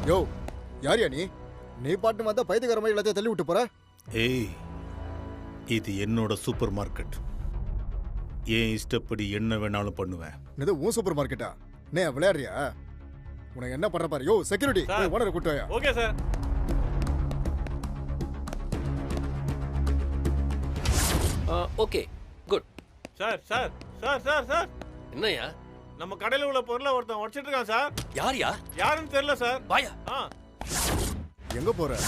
யோ யாரியா நீ? நீ பாட்டு வந்தா பைத்தியக்கார மாதிரி எல்லாத்தையும் தள்ளி விட்டு போற. ஏய், இது என்னோட சூப்பர் மார்க்கெட். ஏன் இஷ்டப்படி என்ன வேணாலும் பண்ணுவேன். இது உன் சூப்பர் மார்க்கெட்டா? நீ விளையாடுறியா? உனக்கு என்ன பண்ற பாரு. யோ செக்யூரிட்டி, ஓனரை கூட்டு வாயா. Okay sir. Okay good. Sir sir sir sir sir என்னையா? நம்ம கடையில் உள்ள பொருளை ஒருத்தன் உடச்சிட்டு இருக்கான் சார். யாரியா? யாருன்னு தெரியல சார். வாயா. எங்க போற?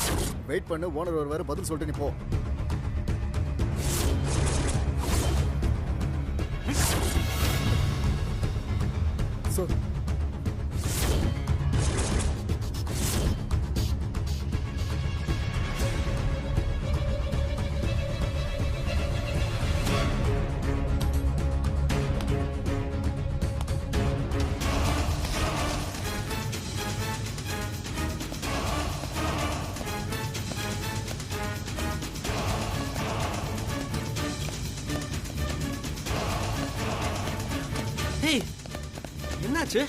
வெயிட் பண்ணு, ஓனர் ஒரு வேற பதில் சொல்லிட்டு நீ போ. சார் என்னாச்சு?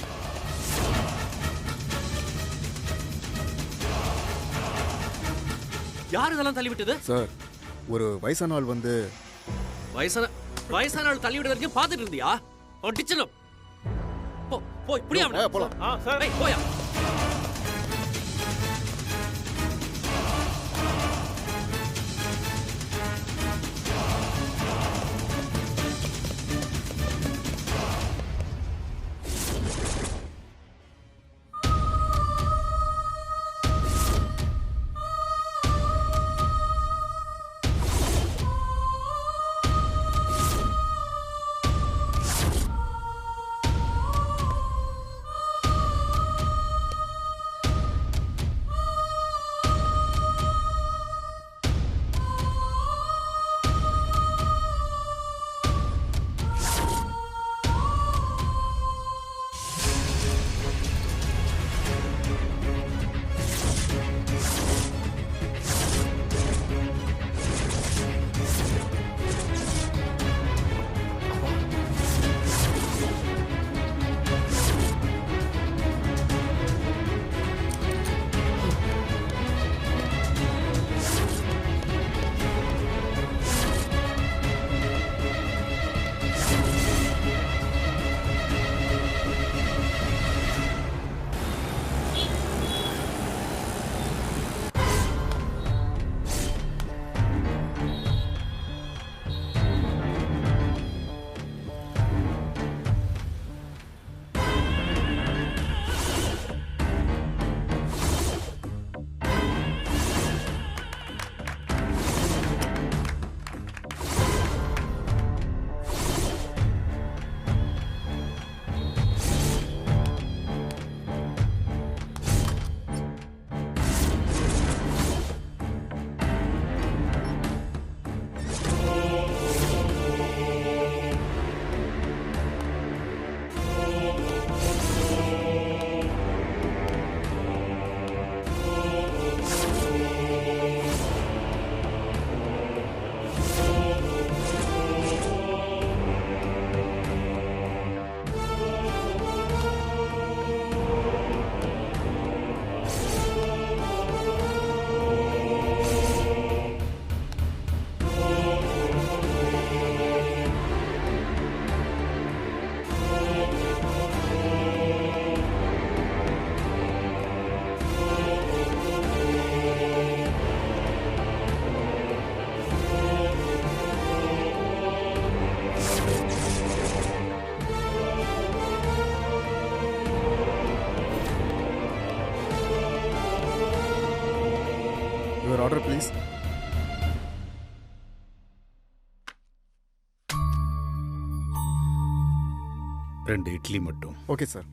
யார் இதெல்லாம் தள்ளி விட்டது? சார், ஒரு வயசான ஆள் வந்து வயசான ஆள் தள்ளி விட வரைக்கும் பார்த்துட்டு இருந்தியா? அடிச்சணும். போய் புரியாம போலாம். சார் போயா. Your order, please. ரெண்டு இட்லி மட்டும். Okay sir.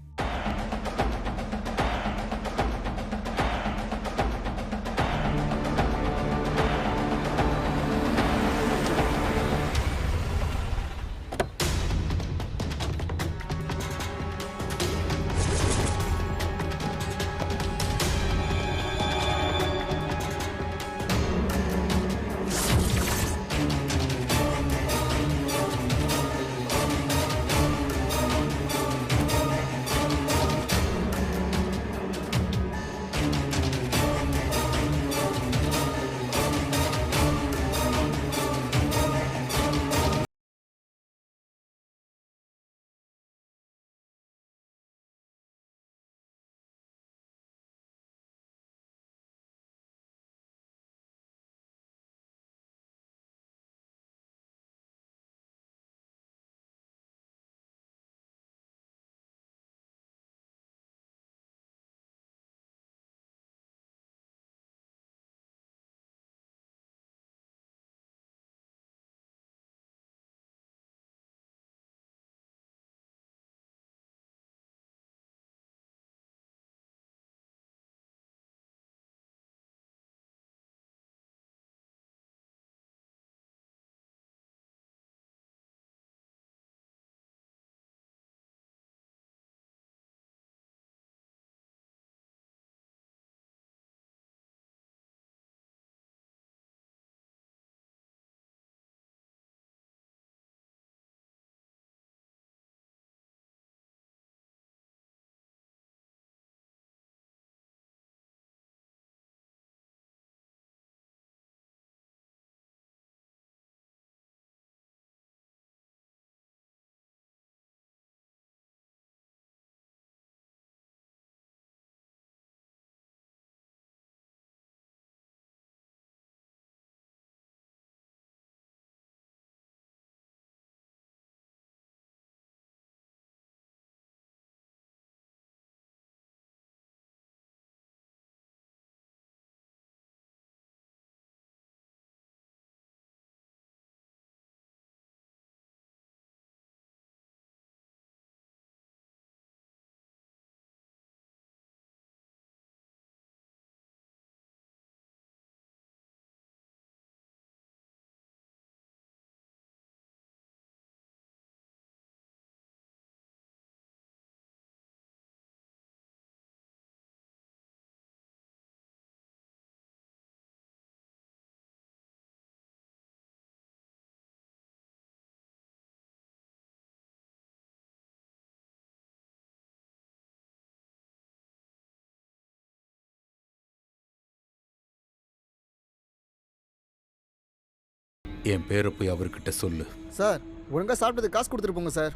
என் பேரை போய் அவர்கிட்ட சொல்லு. சார் ஒழுங்காக சாப்பிட்டது காசு கொடுத்துட்டு போங்க சார்.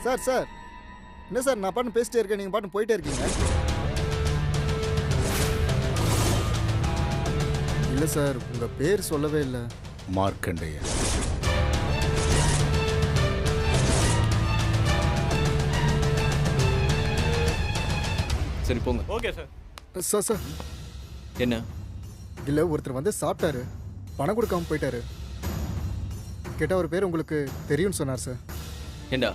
சார் சார் என்ன சார், நான் பாட்டு பேசிட்டே இருக்கேன், நீங்கள் பாட்டு போயிட்டே இருக்கீங்க. இல்லை சார், உங்கள் பேர் சொல்லவே இல்லை. மார்க்கண்டேயன். சரி போங்க. Okay sir. சார் சார் என்ன? இல்லை, ஒருத்தர் வந்து சாப்பிட்டாரு, பணம் கொடுக்காம போயிட்டாரு. கேட்டால் ஒரு பேர் உங்களுக்கு தெரியும்னு சொன்னார் சார். ஏண்டா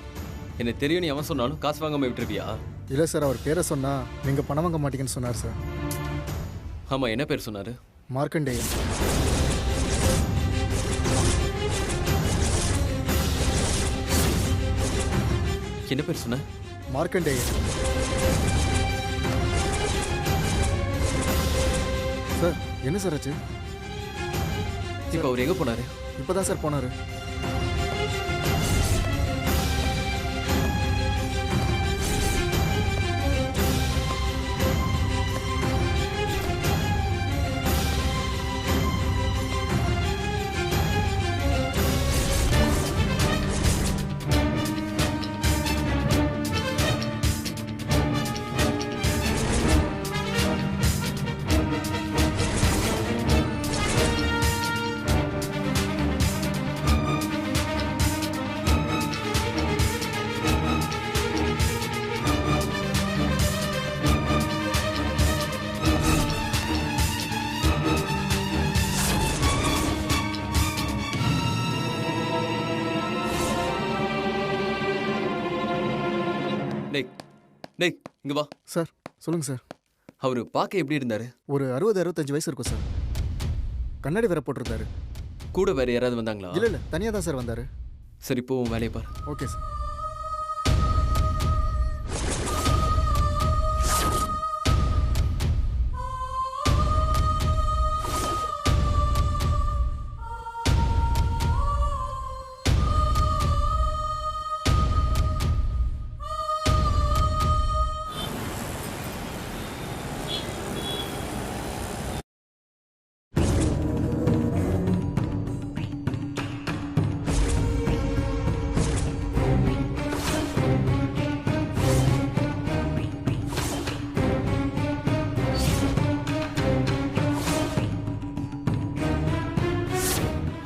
என்ன தெரியும், நீ அவன் சொன்னாலும் காசு வாங்காம விட்டுருவியா? இல்லை சார், அவர் பேரை சொன்னால் நீங்கள் பணம் வாங்க மாட்டீங்கன்னு சொன்னார் சார். ஆமா, என்ன பேர் சொன்னாரு? மார்க்கண்டேயன். என்ன பேர் சொன்ன? மார்க்கண்டேயன். சார் என்ன சார் ஆச்சு? இப்போ அவர் எங்க போனாரு? இப்போதான் சார் போனாரு. டேய் டேய் இங்க வா. சார் சொல்லுங்கள் சார். அவரு பார்க்க எப்படி இருந்தாரு? ஒரு 60-65 வயசு இருக்கும் சார். கண்ணாடி வேற போட்டிருந்தாரு. கூட வேற யாராவது வந்தாங்களா? இல்லை இல்லை, தனியாக தான் சார் வந்தார். சரி போ, உன் வேலையை பாரு. Okay sir.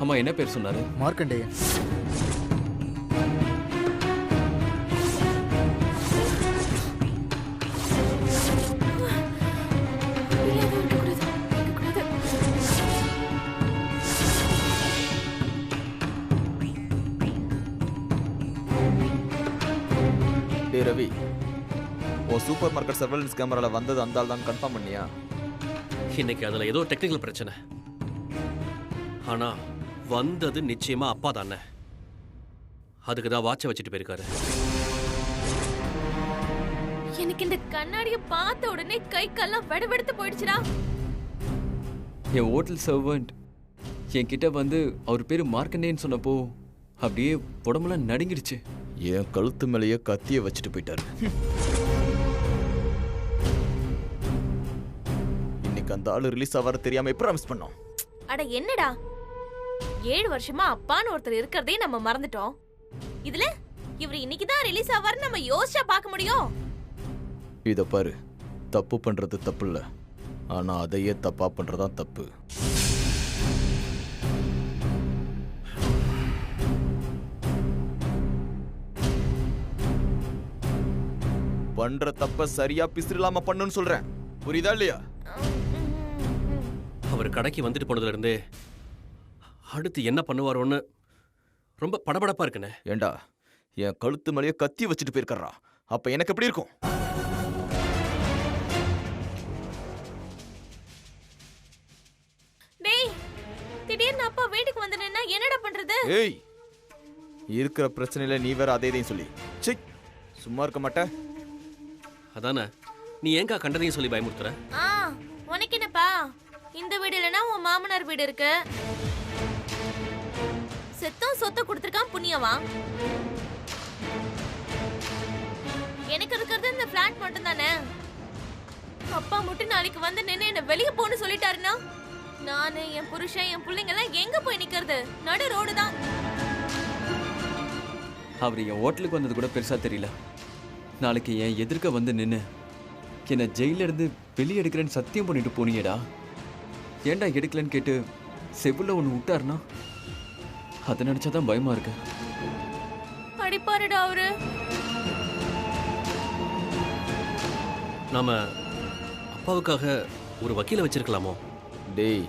ஆமா, என்ன பேர் சொன்னாரு? மார்க்கண்டேயன். டே ரவி, ஓ சூப்பர் மார்க்கெட் சர்வேலன்ஸ் கேமரால வந்தது அந்த ஆள் தான் கன்ஃபார்ம் பண்ணியா? இன்னைக்கு அதுல ஏதோ டெக்னிக்கல் பிரச்சனை. ஆனா வந்தது நிச்சயமா அப்பா தானே. அதுக்கு தான் வாட்சை வச்சுட்டு போயிருக்காரு. எனக்கு இந்த கண்ணாடியை பார்த்த உடனே கை கால்லாம் வெடுவெடுத்து போயிடுச்சுடா. என் ஹோட்டல் சர்வன்ட் என்கிட்ட வந்து அவர் பேரு மார்க்கண்டேயன் சொன்னப்போ அப்படியே உடம்புலாம் நடுங்கிடுச்சு. என் கழுத்து மேலேயே கத்திய வச்சுட்டு போயிட்டாரு. இன்னைக்கு அந்த ஆளு ரிலீஸ் ஆவார தெரியாம எப்படி மிஸ் பண்ணோம்? அட என்னடா, 7 வருஷமா அப்பான்னு ஒருத்தர் இருக்கிறதே நம்ம மறந்துட்டோம். இதுல இவர் இன்னைக்குதான் ரிலீஸ் ஆவாரு நம்ம யோசிச்சா பார்க்க முடியும். இத பாரு, தப்பு பண்றது தப்பு இல்ல, ஆனா அதையே தப்பா பண்றதான் தப்பு. பண்ற தப்ப சரியா பிசிறில்லாம பண்ணுன்னு சொல்றேன், புரியுதா இல்லையா? அவர் கடைக்கு வந்துட்டு போனதுல இருந்து அடுத்து என்ன பண்ணுவாரோன்னு ரொம்ப படபடப்பா இருக்குண்ணே. ஏண்டா, என் கழுத்து மேலேயே கத்தி வச்சுட்டு போயிருக்கா, அப்ப எனக்கு எப்படி இருக்கும்? டேய், திடீர்னு அப்பா வீட்டுக்கு வந்து நின்னா என்னடா பண்றது? ஏய், இருக்கிற பிரச்சனையில நீ வேற அதே இதையும் சொல்லி சீ, சும்மா இருக்க மாட்ட. அதானே, நீ ஏங்கா கண்டதையும் சொல்லி பயமுறுத்துற? உனக்கு என்னப்பா, இந்த வீடு இல்லைன்னா உன் மாமனார் வீடு இருக்கு. செத்தும் சொத்தை கொடுத்துருக்கான் புண்ணியவா. எனக்கு இருக்கிறது இந்த பிளாட் மட்டும் தானே. அப்பா மட்டும் நாளைக்கு வந்து நின்று என்ன வெளியே போன்னு சொல்லிட்டாருன்னா நானு என் புருஷன் என் பிள்ளைங்க எல்லாம் எங்க போய் நிக்கிறது? நடு ரோடு தான். அவர் என் ஹோட்டலுக்கு வந்தது கூட பெருசா தெரியல. நாளைக்கு என் எதிர்க்க வந்து நின்று என்னை ஜெயில இருந்து வெளியே எடுக்கிறேன்னு சத்தியம் பண்ணிட்டு போனீங்கடா. ஏன்டா எடுக்கலன்னு கேட்டு செவுல ஒன்று விட்டாருனா அதை நினைச்சாதான் பயமா இருக்கு. அடிப்பாருடா அவரு. நாம அப்பாவுக்காக ஒரு வக்கீலை வச்சிருக்கலாமோ? டேய்,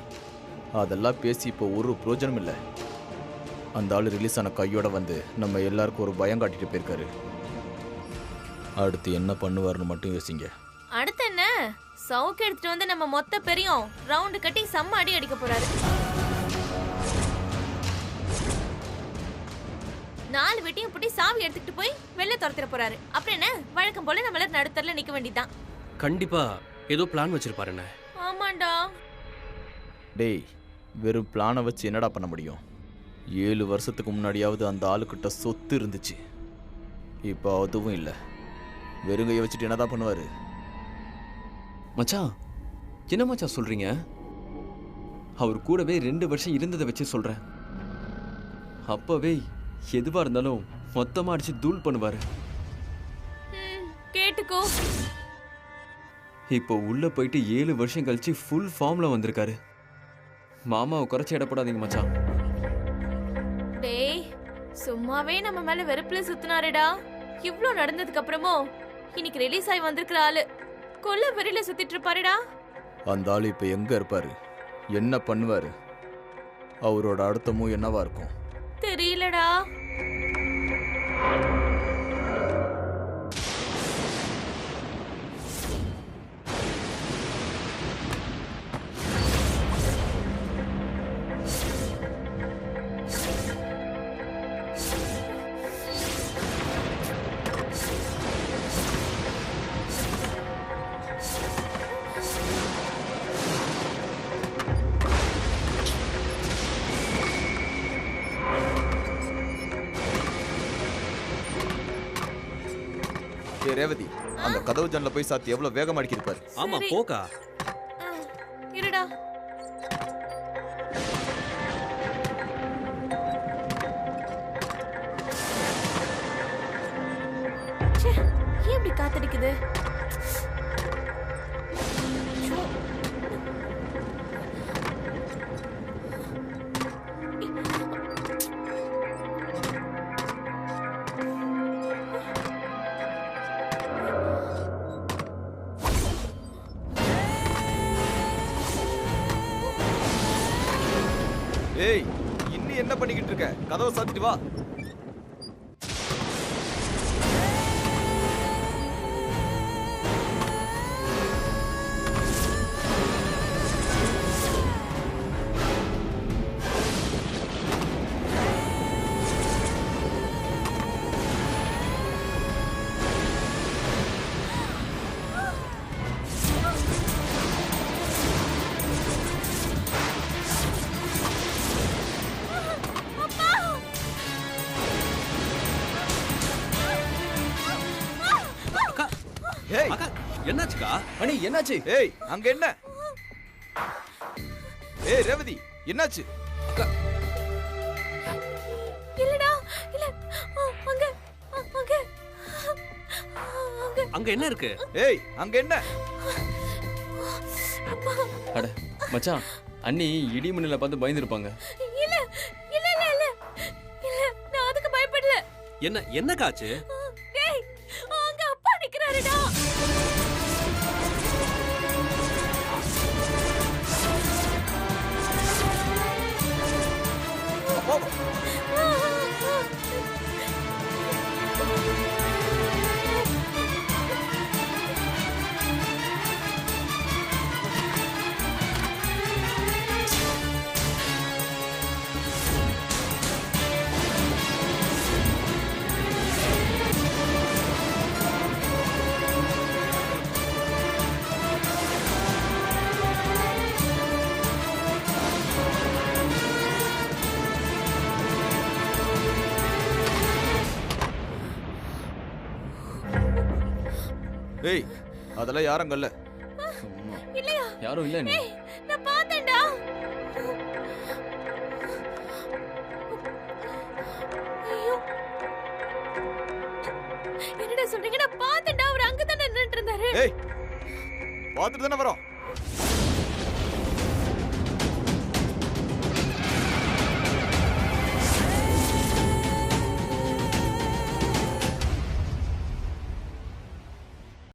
அதெல்லாம் பேசி இப்போ ஒரு பிரயோஜனம் இல்லை. அந்த ஆள் ரிலீஸ் ஆன கையோட வந்து நம்ம எல்லாருக்கும் ஒரு பயம் காட்டிட்டு போயிருக்காரு. அடுத்து என்ன பண்ணுவார்னு மட்டும் யோசிங்க. அடுத்து என்ன? சவுக்கு எடுத்துட்டு வந்து நம்ம மொத்த பெரியும் ரவுண்டு கட்டி செம்ம அடி அடிக்க போறாரு. 4 வெட்டியும் புட்டி சாவி எடுத்துக்கிட்டு போய் வெளில துரத்திட போறாரு. அப்புறம் என்ன, வழக்கம் போல நம்மள நடுத்தரல நிக்க வேண்டியதான். கண்டிப்பா ஏதோ பிளான் வச்சிருப்பாருண்ணே. ஆமாண்டா. டேய், வெறும் பிளானை வச்சு என்னடா பண்ண முடியும்? 7 வருஷத்துக்கு முன்னாடியாவது அந்த ஆளுக்கிட்ட சொத்து இருந்துச்சு. இப்போ அதுவும் இல்லை. வெறுங்கையை வச்சுட்டு என்னதான் பண்ணுவாரு? மச்சான், என்ன மச்சான் சொல்றீங்க? அவர் கூடவே 2 வருஷம் இருந்ததை வச்சு சொல்றேன். அப்பவே எதுவா இருந்தாலும் மொத்தமா அடிச்சு தூள் பண்ணுவாரு. கேட்டுக்கோ. இப்போ உள்ள போயிட்டு 7 வருஷம் கழிச்சு ஃபுல் ஃபார்ம்ல வந்திருக்காரு. மாமாவை குறைச்சி இடப்படாதீங்க மச்சான். டேய், சும்மாவே நம்ம மேல வெறுப்புல சுத்தினாருடா. இவ்ளோ நடந்ததுக்கு அப்புறமும் இன்னைக்கு ரிலீஸ் ஆகி வந்திருக்கிற ஆளு கொல்ல வெறியில சுத்திட்டு இருப்பாருடா. அந்த ஆள் இப்போ எங்க இருப்பாரு? என்ன பண்ணுவாரு? அவரோட அர்த்தமும் என்னவா இருக்கும்? தெரியலடா. ரேவதி, அந்த கதவு ஜன்னல போய் சாத்தி எவ்வளவு வேகமா அடிக்கிருப்பாரு. ஆமா, சரி. போக்கா. இருடா. ச்சே, ஏன் இப்படி காத்தடிக்குது? ஏய், இன்னும் என்ன பண்ணிக்கிட்டு இருக்க? கதவை சாத்திட்டு வா. ஏய், அக்கா, என்னாச்சுக்கா? அண்ணி என்னாச்சு? ஏய், அங்க என்ன? ஏய் ரேவதி, என்னாச்சு? இல்லடா, இல்ல. அங்க அங்க அங்க அங்க என்ன இருக்கு? ஏய், அங்க என்ன? அட மச்சான், அண்ணி இடி மின்னல பார்த்து பயந்துருப்பாங்க. இல்ல இல்ல இல்ல இல்ல இல்ல, நான் அதுக்கு பயப்படல. என்னக்காச்சு? டேய், அங்க அப்பா நிக்கறாருடா. ஏய், அதெல்லாம் யாரும் அங்க இல்ல. இல்லையா? யாரும் இல்ல அண்ணி. நான் பார்த்தேன்டா. சொன்னீங்க நான் பார்த்தேன்டா அவர் அங்க தானே நின்னுட்டு இருந்தாரு ஏய் பார்த்துட்டு தானே வரோம்